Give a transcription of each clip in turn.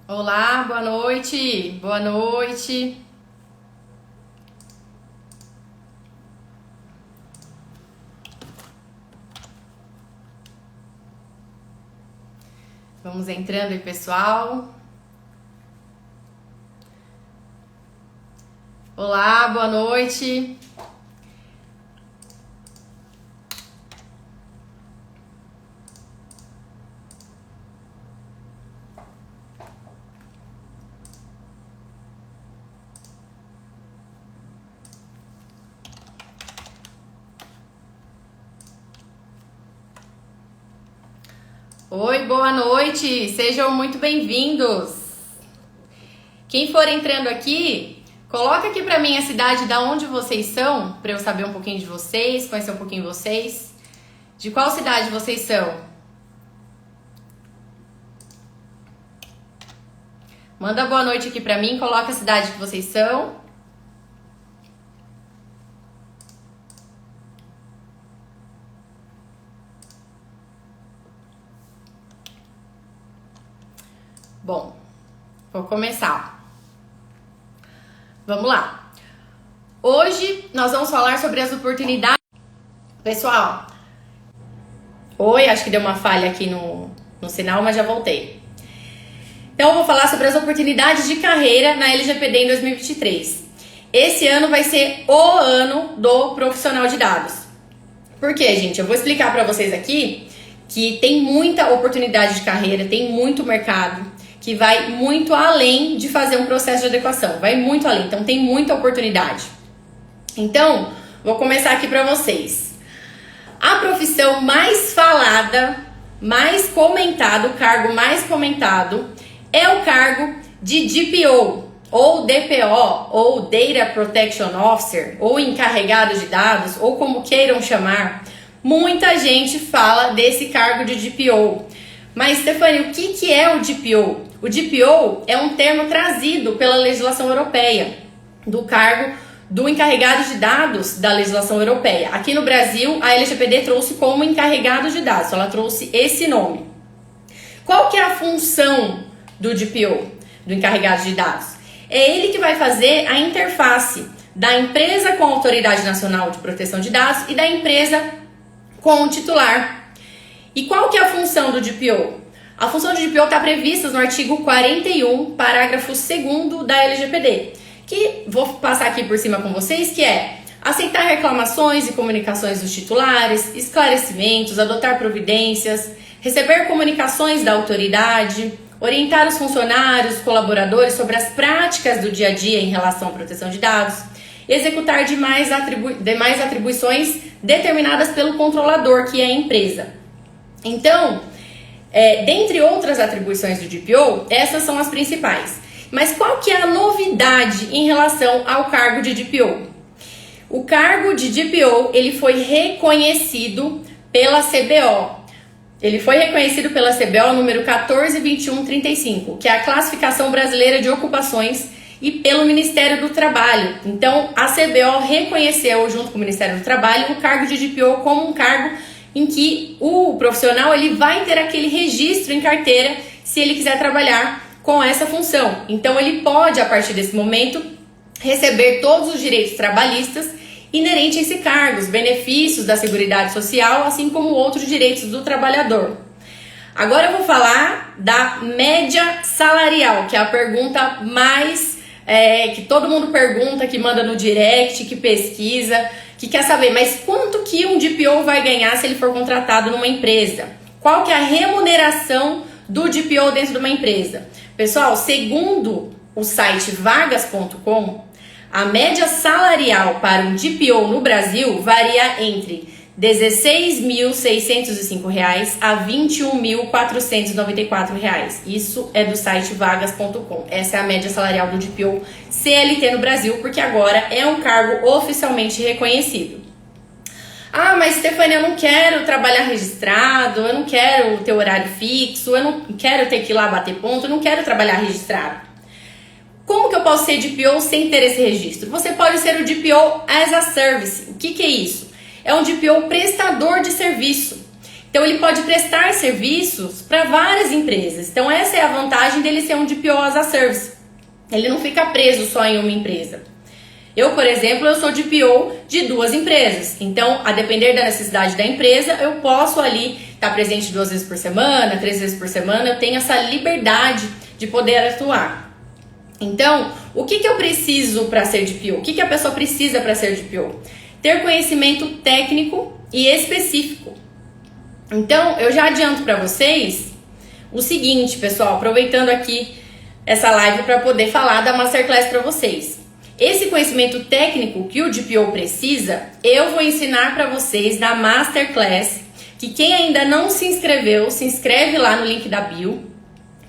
Olá, boa noite. Boa noite. Vamos entrando aí, pessoal. Olá, boa noite. Oi, boa noite. Sejam muito bem-vindos. Quem for entrando aqui, coloca aqui pra mim a cidade da onde vocês são, pra eu saber um pouquinho de vocês, conhecer um pouquinho vocês. De qual cidade vocês são? Manda boa noite aqui pra mim, coloca a cidade que vocês são. Bom, vou começar. Vamos lá. Hoje nós vamos falar sobre as oportunidades. Pessoal, oi, acho que deu uma falha aqui no sinal, mas já voltei. Então eu vou falar sobre as oportunidades de carreira na LGPD em 2023. Esse ano vai ser o ano do profissional de dados. Por quê, gente? Eu vou explicar para vocês aqui que tem muita oportunidade de carreira, tem muito mercado, que vai muito além de fazer um processo de adequação, vai muito além, então tem muita oportunidade. Então, vou começar aqui para vocês. A profissão mais falada, mais comentada, o cargo mais comentado é o cargo de DPO, ou DPO, ou Data Protection Officer, ou encarregado de dados, ou como queiram chamar. Muita gente fala desse cargo de DPO. Mas, Stephanie, o que é o DPO? O DPO é um termo trazido pela legislação europeia, do cargo do encarregado de dados da legislação europeia. Aqui no Brasil, a LGPD trouxe como encarregado de dados, ela trouxe esse nome. Qual que é a função do DPO, do encarregado de dados? É ele que vai fazer a interface da empresa com a Autoridade Nacional de Proteção de Dados e da empresa com o titular. E qual que é a função do DPO? A função do DPO está prevista no artigo 41, parágrafo 2º da LGPD, que vou passar aqui por cima com vocês, que é aceitar reclamações e comunicações dos titulares, esclarecimentos, adotar providências, receber comunicações da autoridade, orientar os funcionários, colaboradores sobre as práticas do dia a dia em relação à proteção de dados, executar demais atribuições determinadas pelo controlador, que é a empresa. Então, dentre outras atribuições do DPO, essas são as principais. Mas qual que é a novidade em relação ao cargo de DPO? O cargo de DPO, ele foi reconhecido pela CBO. Ele foi reconhecido pela CBO número 142135, que é a Classificação Brasileira de Ocupações, e pelo Ministério do Trabalho. Então, a CBO reconheceu, junto com o Ministério do Trabalho, o cargo de DPO como um cargo em que o profissional ele vai ter aquele registro em carteira se ele quiser trabalhar com essa função. Então, ele pode, a partir desse momento, receber todos os direitos trabalhistas inerentes a esse cargo, os benefícios da Seguridade Social, assim como outros direitos do trabalhador. Agora eu vou falar da média salarial, que é a pergunta mais que todo mundo pergunta, que manda no direct, que pesquisa, que quer saber, mas quanto que um DPO vai ganhar se ele for contratado numa empresa? Qual que é a remuneração do DPO dentro de uma empresa? Pessoal, segundo o site vagas.com, a média salarial para um DPO no Brasil varia entre R$ 16.605 a R$ 21.494. Isso é do site vagas.com. Essa é a média salarial do DPO CLT no Brasil, porque agora é um cargo oficialmente reconhecido. Ah, mas Stephanie, eu não quero trabalhar registrado, eu não quero ter horário fixo, eu não quero ter que ir lá bater ponto, eu não quero trabalhar registrado. Como que eu posso ser DPO sem ter esse registro? Você pode ser o DPO as a service. O que é isso? É um DPO prestador de serviço. Então ele pode prestar serviços para várias empresas. Então essa é a vantagem dele ser um DPO as a Service. Ele não fica preso só em uma empresa. Eu, por exemplo, eu sou DPO de 2 empresas. Então, a depender da necessidade da empresa, eu posso ali estar presente 2 vezes por semana, 3 vezes por semana. Eu tenho essa liberdade de poder atuar. Então, o que eu preciso para ser DPO? O que a pessoa precisa para ser DPO? Ter conhecimento técnico e específico. Então, eu já adianto para vocês o seguinte, pessoal, aproveitando aqui essa live para poder falar da Masterclass para vocês. Esse conhecimento técnico que o DPO precisa, eu vou ensinar para vocês na Masterclass, que quem ainda não se inscreveu, se inscreve lá no link da bio,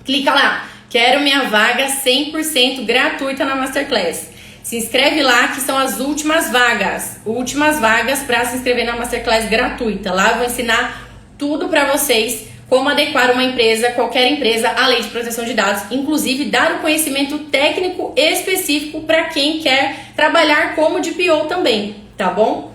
clica lá, quero minha vaga 100% gratuita na Masterclass. Se inscreve lá que são as últimas vagas para se inscrever na Masterclass gratuita. Lá eu vou ensinar tudo para vocês, como adequar uma empresa, qualquer empresa, à lei de proteção de dados, inclusive dar o conhecimento técnico específico para quem quer trabalhar como DPO também, tá bom?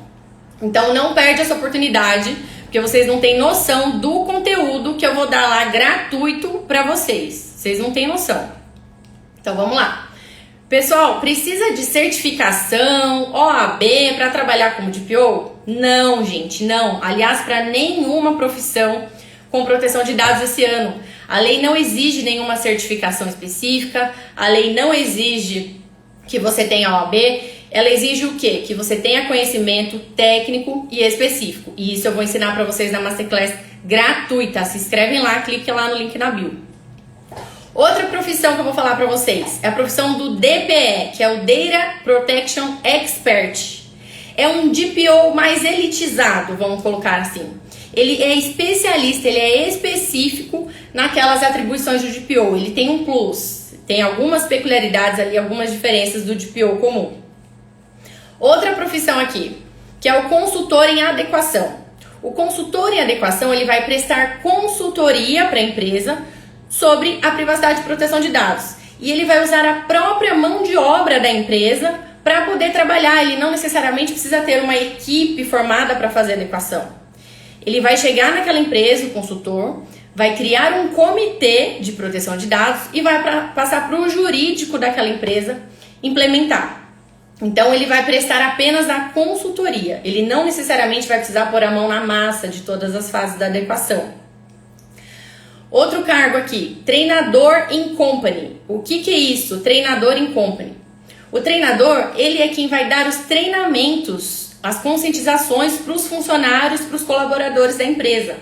Então não perde essa oportunidade, porque vocês não têm noção do conteúdo que eu vou dar lá gratuito para vocês. Vocês não têm noção. Então vamos lá. Pessoal, precisa de certificação, OAB para trabalhar como DPO? Não, gente, não. Aliás, para nenhuma profissão com proteção de dados esse ano. A lei não exige nenhuma certificação específica, a lei não exige que você tenha OAB, ela exige o quê? Que você tenha conhecimento técnico e específico. E isso eu vou ensinar para vocês na Masterclass gratuita. Se inscrevem lá, clique lá no link na bio. Outra profissão que eu vou falar para vocês é a profissão do DPE, que é o Data Protection Expert. É um DPO mais elitizado, vamos colocar assim. Ele é especialista, ele é específico naquelas atribuições do DPO. Ele tem um plus, tem algumas peculiaridades ali, algumas diferenças do DPO comum. Outra profissão aqui, que é o consultor em adequação. O consultor em adequação, ele vai prestar consultoria para a empresa sobre a privacidade e proteção de dados. E ele vai usar a própria mão de obra da empresa para poder trabalhar. Ele não necessariamente precisa ter uma equipe formada para fazer adequação. Ele vai chegar naquela empresa, o consultor, vai criar um comitê de proteção de dados e vai passar para o jurídico daquela empresa implementar. Então, ele vai prestar apenas a consultoria. Ele não necessariamente vai precisar pôr a mão na massa de todas as fases da adequação. Outro cargo aqui, treinador in company. O que é isso? Treinador in company. O treinador, ele é quem vai dar os treinamentos, as conscientizações para os funcionários, para os colaboradores da empresa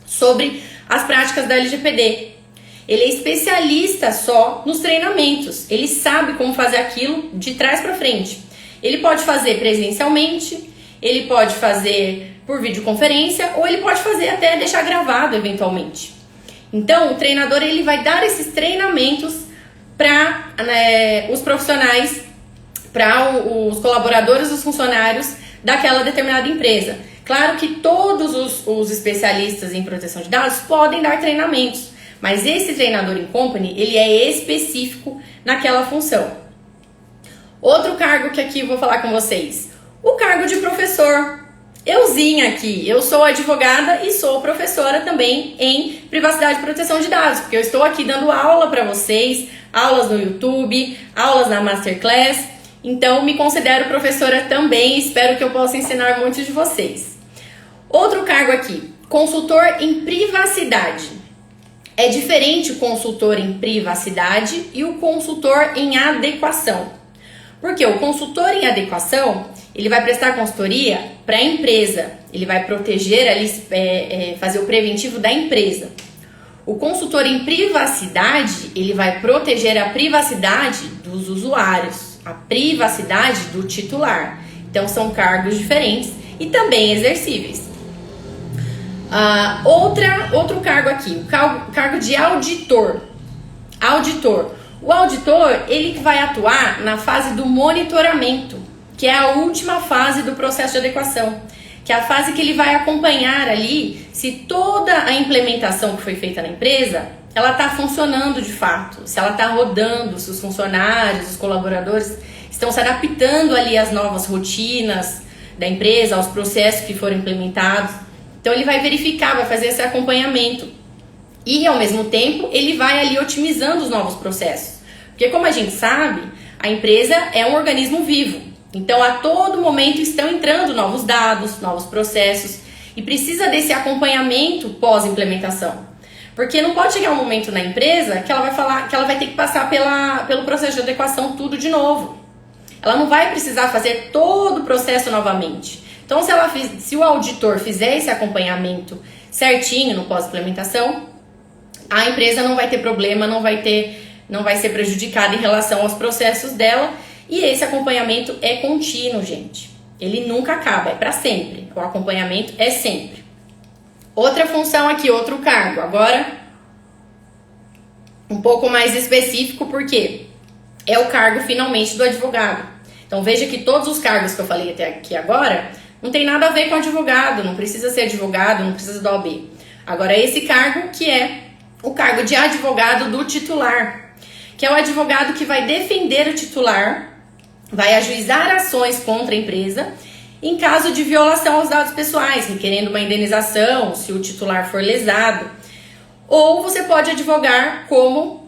sobre as práticas da LGPD. Ele é especialista só nos treinamentos, ele sabe como fazer aquilo de trás para frente. Ele pode fazer presencialmente, ele pode fazer por videoconferência ou ele pode fazer até deixar gravado eventualmente. Então, o treinador ele vai dar esses treinamentos para os profissionais, para os colaboradores, os funcionários daquela determinada empresa. Claro que todos os especialistas em proteção de dados podem dar treinamentos, mas esse treinador in company, ele é específico naquela função. Outro cargo que aqui eu vou falar com vocês, o cargo de professor. Euzinha aqui, eu sou advogada e sou professora também em privacidade e proteção de dados, porque eu estou aqui dando aula para vocês, aulas no YouTube, aulas na Masterclass. Então, me considero professora também e espero que eu possa ensinar muitos de vocês. Outro cargo aqui, consultor em privacidade. É diferente o consultor em privacidade e o consultor em adequação. Porque o consultor em adequação, ele vai prestar consultoria para a empresa. Ele vai proteger ali, fazer o preventivo da empresa. O consultor em privacidade, ele vai proteger a privacidade dos usuários, a privacidade do titular. Então, são cargos diferentes e também exercíveis. Outro cargo aqui, o cargo de auditor. O auditor, ele vai atuar na fase do monitoramento, que é a última fase do processo de adequação, que é a fase que ele vai acompanhar ali se toda a implementação que foi feita na empresa, ela está funcionando de fato, se ela está rodando, se os funcionários, os colaboradores estão se adaptando ali às novas rotinas da empresa, aos processos que foram implementados. Então ele vai verificar, vai fazer esse acompanhamento. E ao mesmo tempo, ele vai ali otimizando os novos processos. Porque como a gente sabe, a empresa é um organismo vivo. Então a todo momento estão entrando novos dados, novos processos. E precisa desse acompanhamento pós-implementação. Porque não pode chegar um momento na empresa que ela vai falar que ela vai ter que passar pelo processo de adequação tudo de novo. Ela não vai precisar fazer todo o processo novamente. Então, se o auditor fizer esse acompanhamento certinho no pós-implementação, a empresa não vai ter problema, não vai ser prejudicada em relação aos processos dela. E esse acompanhamento é contínuo, gente. Ele nunca acaba, é para sempre. O acompanhamento é sempre. Outra função aqui, outro cargo. Agora, um pouco mais específico, porque é o cargo finalmente do advogado. Então veja que todos os cargos que eu falei até aqui agora não tem nada a ver com advogado, não precisa ser advogado, não precisa da OAB. Agora esse cargo que é o cargo de advogado do titular, que é o advogado que vai defender o titular, vai ajuizar ações contra a empresa em caso de violação aos dados pessoais, requerendo uma indenização se o titular for lesado. Ou você pode advogar como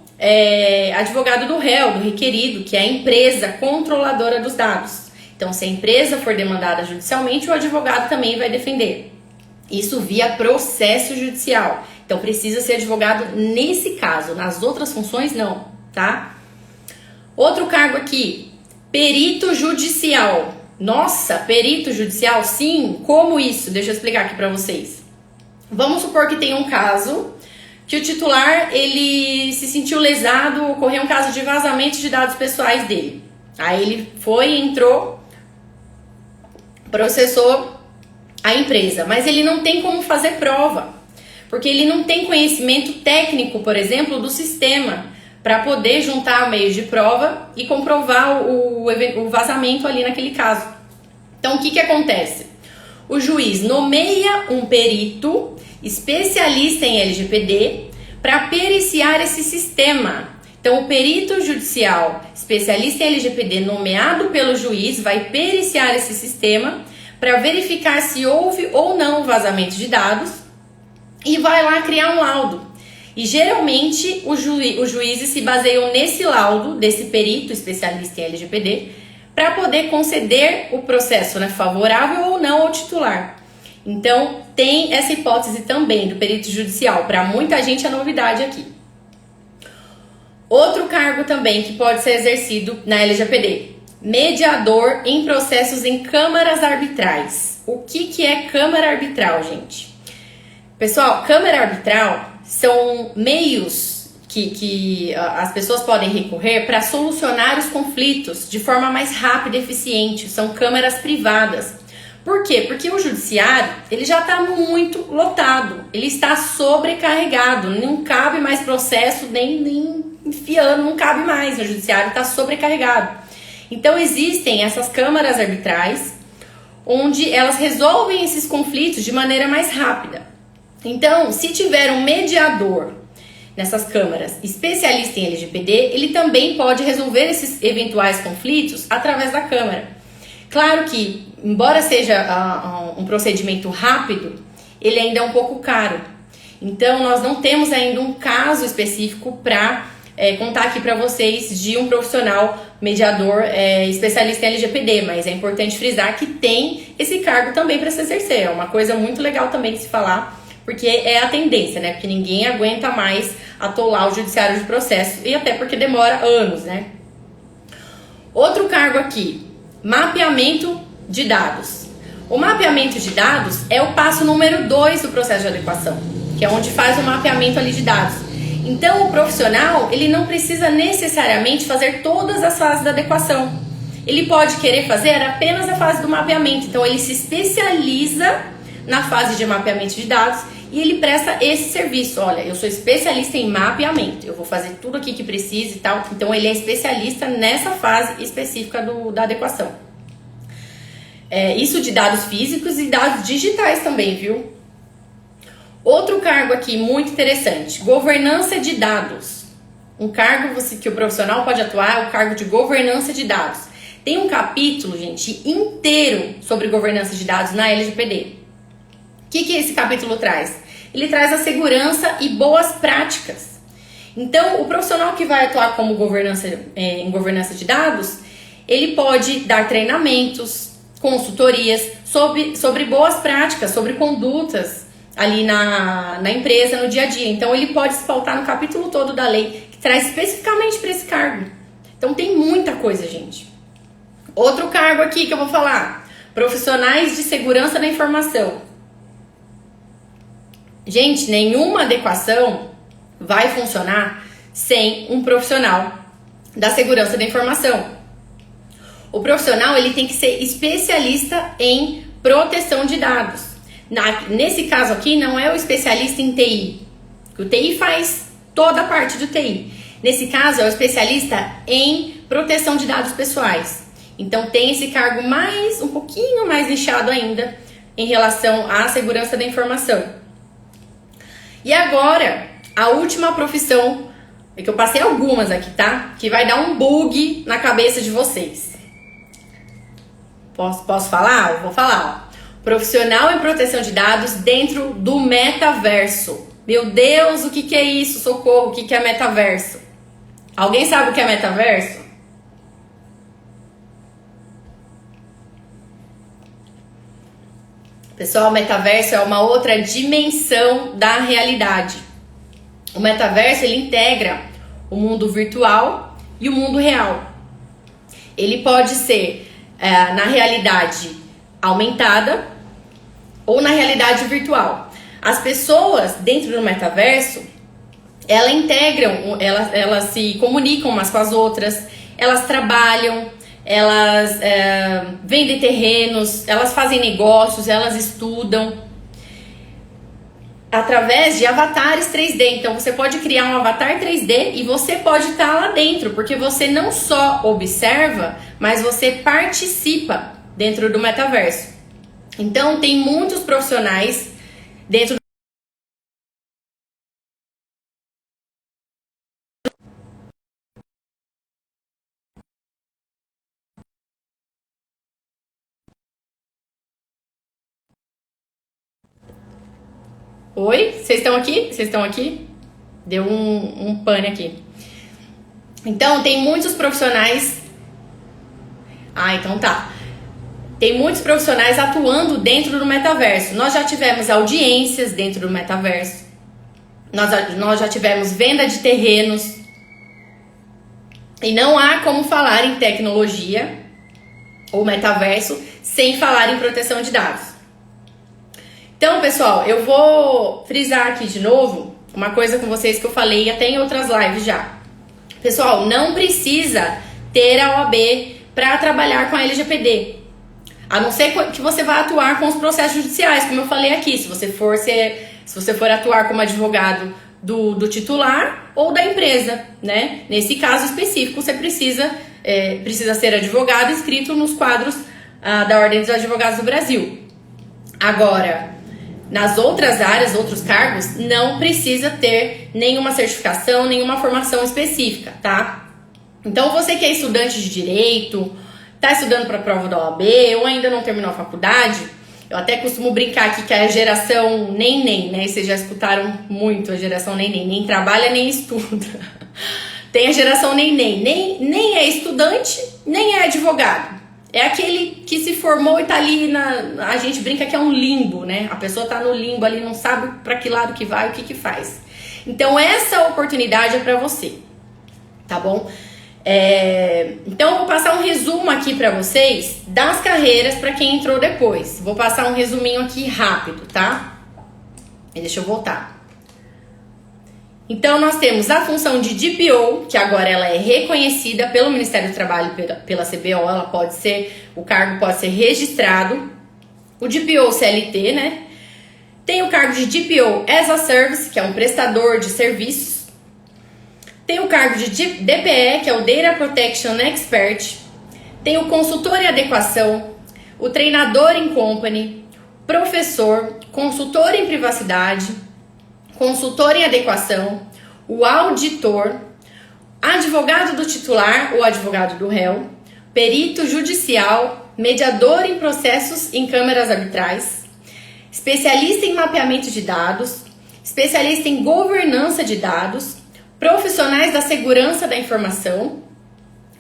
advogado do réu, do requerido, que é a empresa controladora dos dados. Então, se a empresa for demandada judicialmente, o advogado também vai defender. Isso via processo judicial. Então, precisa ser advogado nesse caso. Nas outras funções, não, tá? Outro cargo aqui, perito judicial. Nossa, perito judicial? Sim, como isso? Deixa eu explicar aqui pra vocês. Vamos supor que tem um caso que o titular, ele se sentiu lesado, ocorreu um caso de vazamento de dados pessoais dele. Aí ele entrou, processou a empresa, mas ele não tem como fazer prova, porque ele não tem conhecimento técnico, por exemplo, do sistema, para poder juntar meios de prova e comprovar o vazamento ali naquele caso. Então, o que acontece? O juiz nomeia um perito especialista em LGPD para periciar esse sistema. Então, o perito judicial especialista em LGPD nomeado pelo juiz vai periciar esse sistema para verificar se houve ou não vazamento de dados e vai lá criar um laudo. E geralmente os juízes se baseiam nesse laudo desse perito especialista em LGPD para poder conceder o processo, né, favorável ou não ao titular. Então tem essa hipótese também do perito judicial. Para muita gente é novidade aqui. Outro cargo também que pode ser exercido na LGPD: mediador em processos em câmaras arbitrais. O que é câmara arbitral, gente? Pessoal, câmara arbitral são meios que as pessoas podem recorrer para solucionar os conflitos de forma mais rápida e eficiente. São câmaras privadas. Por quê? Porque o judiciário, ele já está muito lotado, ele está sobrecarregado, não cabe mais processo, nem enfiando, não cabe mais, o judiciário está sobrecarregado. Então existem essas câmaras arbitrais, onde elas resolvem esses conflitos de maneira mais rápida. Então, se tiver um mediador nessas câmaras especialista em LGPD, ele também pode resolver esses eventuais conflitos através da câmara. Claro que, embora seja um procedimento rápido, ele ainda é um pouco caro. Então, nós não temos ainda um caso específico para contar aqui para vocês de um profissional mediador especialista em LGPD, mas é importante frisar que tem esse cargo também para se exercer. É uma coisa muito legal também de se falar, porque é a tendência, né? Porque ninguém aguenta mais atolar o judiciário de processo, e até porque demora anos, né? Outro cargo aqui: mapeamento de dados. O mapeamento de dados é o passo número 2 do processo de adequação, que é onde faz o mapeamento ali de dados. Então, o profissional, ele não precisa necessariamente fazer todas as fases da adequação. Ele pode querer fazer apenas a fase do mapeamento. Então, ele se especializa na fase de mapeamento de dados e ele presta esse serviço. Olha, eu sou especialista em mapeamento, eu vou fazer tudo aqui que precisa e tal. Então, ele é especialista nessa fase específica da adequação. Isso de dados físicos e dados digitais também, viu? Outro cargo aqui muito interessante: governança de dados. Um cargo que o profissional pode atuar é o cargo de governança de dados. Tem um capítulo, gente, inteiro sobre governança de dados na LGPD. que esse capítulo traz? Ele traz a segurança e boas práticas. Então, o profissional que vai atuar como em governança de dados, ele pode dar treinamentos, consultorias sobre boas práticas, sobre condutas ali na empresa, no dia a dia. Então, ele pode se pautar no capítulo todo da lei, que traz especificamente para esse cargo. Então, tem muita coisa, gente. Outro cargo aqui que eu vou falar, profissionais de segurança da informação. Gente, nenhuma adequação vai funcionar sem um profissional da segurança da informação. O profissional, ele tem que ser especialista em proteção de dados. Nesse caso aqui, não é o especialista em TI. O TI faz toda a parte do TI. Nesse caso, é o especialista em proteção de dados pessoais. Então, tem esse cargo um pouquinho mais nichado ainda em relação à segurança da informação. E agora, a última profissão, é que eu passei algumas aqui, tá? Que vai dar um bug na cabeça de vocês. Posso falar? Eu vou falar. Ó. Profissional em proteção de dados dentro do metaverso. Meu Deus, o que é isso? Socorro, o que é metaverso? Alguém sabe o que é metaverso? Pessoal, o metaverso é uma outra dimensão da realidade. O metaverso, ele integra o mundo virtual e o mundo real. Ele pode ser na realidade aumentada ou na realidade virtual. As pessoas dentro do metaverso, elas se comunicam umas com as outras, elas trabalham, elas vendem terrenos, elas fazem negócios, elas estudam através de avatares 3D. Então você pode criar um avatar 3D e você pode estar lá dentro, porque você não só observa, mas você participa dentro do metaverso. Então tem muitos profissionais dentro do... Oi? Vocês estão aqui? Vocês estão aqui? Deu um pane aqui. Então, tem muitos profissionais... então tá. Tem muitos profissionais atuando dentro do metaverso. Nós já tivemos audiências dentro do metaverso. Nós já tivemos venda de terrenos. E não há como falar em tecnologia ou metaverso sem falar em proteção de dados. Então, pessoal, eu vou frisar aqui de novo uma coisa com vocês que eu falei até em outras lives já. Pessoal, não precisa ter a OAB para trabalhar com a LGPD. A não ser que você vá atuar com os processos judiciais, como eu falei aqui. Se você for atuar como advogado do titular ou da empresa, né? Nesse caso específico, você precisa ser advogado inscrito nos quadros da Ordem dos Advogados do Brasil. Agora, nas outras áreas, outros cargos, não precisa ter nenhuma certificação, nenhuma formação específica, tá? Então, você que é estudante de direito, tá estudando para a prova da OAB ou ainda não terminou a faculdade, eu até costumo brincar aqui que é a geração nem, né? Vocês já escutaram muito a geração nem trabalha nem estuda. Tem a geração nem é estudante, nem é advogado. É aquele que se formou e tá ali a gente brinca que é um limbo, né? A pessoa tá no limbo ali, não sabe para que lado que vai, o que faz. Então essa oportunidade é para você, tá bom? Então eu vou passar um resumo aqui para vocês das carreiras para quem entrou depois. Vou passar um resuminho aqui rápido, tá? E deixa eu voltar. Então, nós temos a função de DPO, que agora ela é reconhecida pelo Ministério do Trabalho, pela CBO, o cargo pode ser registrado. O DPO CLT, né? Tem o cargo de DPO as a Service, que é um prestador de serviços. Tem o cargo de DPE, que é o Data Protection Expert. Tem o consultor em adequação, o treinador em company, professor, consultor em privacidade, consultor em adequação, o auditor, advogado do titular ou advogado do réu, perito judicial, mediador em processos em câmaras arbitrais, especialista em mapeamento de dados, especialista em governança de dados, profissionais da segurança da informação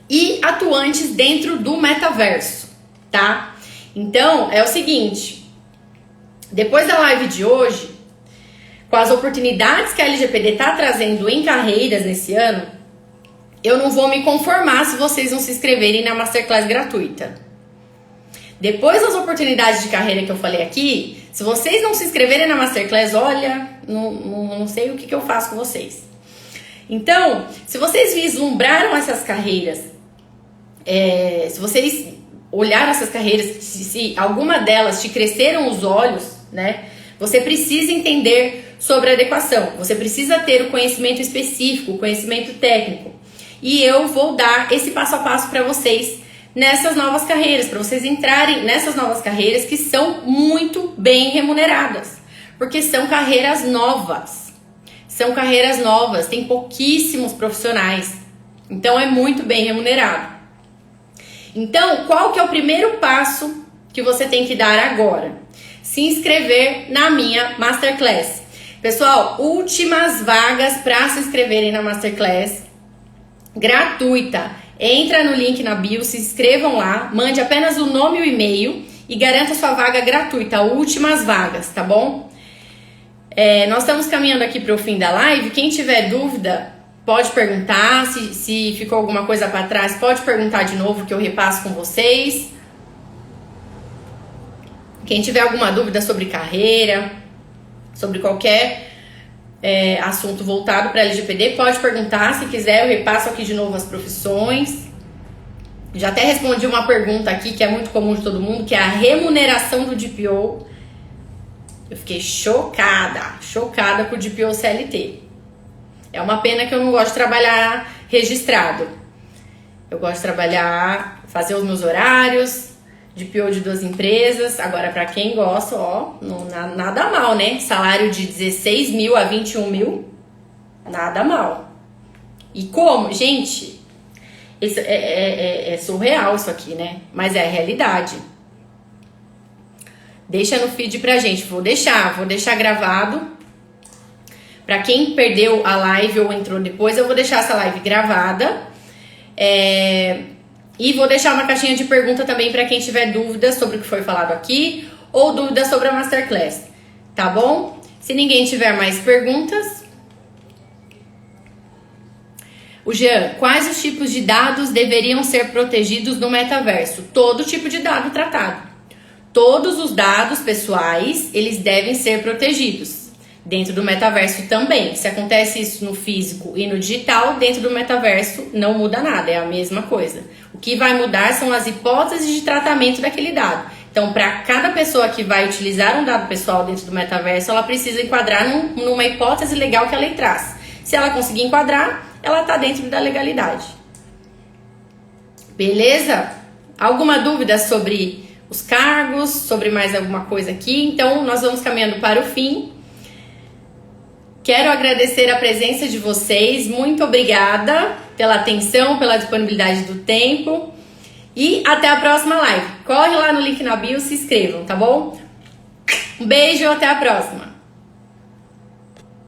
e atuantes dentro do metaverso, tá? Então, é o seguinte, depois da live de hoje, com as oportunidades que a LGPD está trazendo em carreiras nesse ano, eu não vou me conformar se vocês não se inscreverem na Masterclass gratuita. Depois das oportunidades de carreira que eu falei aqui, se vocês não se inscreverem na Masterclass, olha, não sei o que eu faço com vocês. Então, se vocês vislumbraram essas carreiras, se vocês olharam essas carreiras, se alguma delas te cresceram os olhos, né? Você precisa entender sobre adequação. Você precisa ter o conhecimento específico, o conhecimento técnico. E eu vou dar esse passo a passo para vocês nessas novas carreiras, para vocês entrarem nessas novas carreiras que são muito bem remuneradas, porque são carreiras novas. São carreiras novas, tem pouquíssimos profissionais. Então é muito bem remunerado. Então, qual que é o primeiro passo que você tem que dar agora? Se inscrever na minha Masterclass. Pessoal, últimas vagas para se inscreverem na Masterclass gratuita. Entra no link na bio, se inscrevam lá, mande apenas o nome e o e-mail e garanta sua vaga gratuita, últimas vagas, tá bom? Nós estamos caminhando aqui para o fim da live. Quem tiver dúvida, pode perguntar. Se ficou alguma coisa para trás, pode perguntar de novo que eu repasso com vocês. Quem tiver alguma dúvida sobre carreira, sobre qualquer assunto voltado para LGPD, pode perguntar. Se quiser, eu repasso aqui de novo as profissões. Já até respondi uma pergunta aqui que é muito comum de todo mundo, que é a remuneração do DPO. Eu fiquei chocada com o DPO CLT. É uma pena que eu não gosto de trabalhar registrado. Eu gosto de trabalhar, fazer os meus horários, DPO de 2 empresas. Agora, para quem gosta, nada mal, né? Salário de 16 mil a 21 mil, nada mal. E como? Gente, isso é surreal isso aqui, né? Mas é a realidade. Deixa no feed pra gente. Vou deixar gravado. Pra quem perdeu a live ou entrou depois, eu vou deixar essa live gravada. E vou deixar uma caixinha de pergunta também para quem tiver dúvidas sobre o que foi falado aqui ou dúvidas sobre a Masterclass, tá bom? Se ninguém tiver mais perguntas... O Jean, quais os tipos de dados deveriam ser protegidos no metaverso? Todo tipo de dado tratado. Todos os dados pessoais, eles devem ser protegidos. Dentro do metaverso também. Se acontece isso no físico e no digital, dentro do metaverso não muda nada, é a mesma coisa. O que vai mudar são as hipóteses de tratamento daquele dado. Então, para cada pessoa que vai utilizar um dado pessoal dentro do metaverso, ela precisa enquadrar numa hipótese legal que a lei traz. Se ela conseguir enquadrar, ela está dentro da legalidade. Beleza? Alguma dúvida sobre os cargos, sobre mais alguma coisa aqui? Então, nós vamos caminhando para o fim. Quero agradecer a presença de vocês, muito obrigada pela atenção, pela disponibilidade do tempo e até a próxima live. Corre lá no link na bio, se inscrevam, tá bom? Um beijo, até a próxima.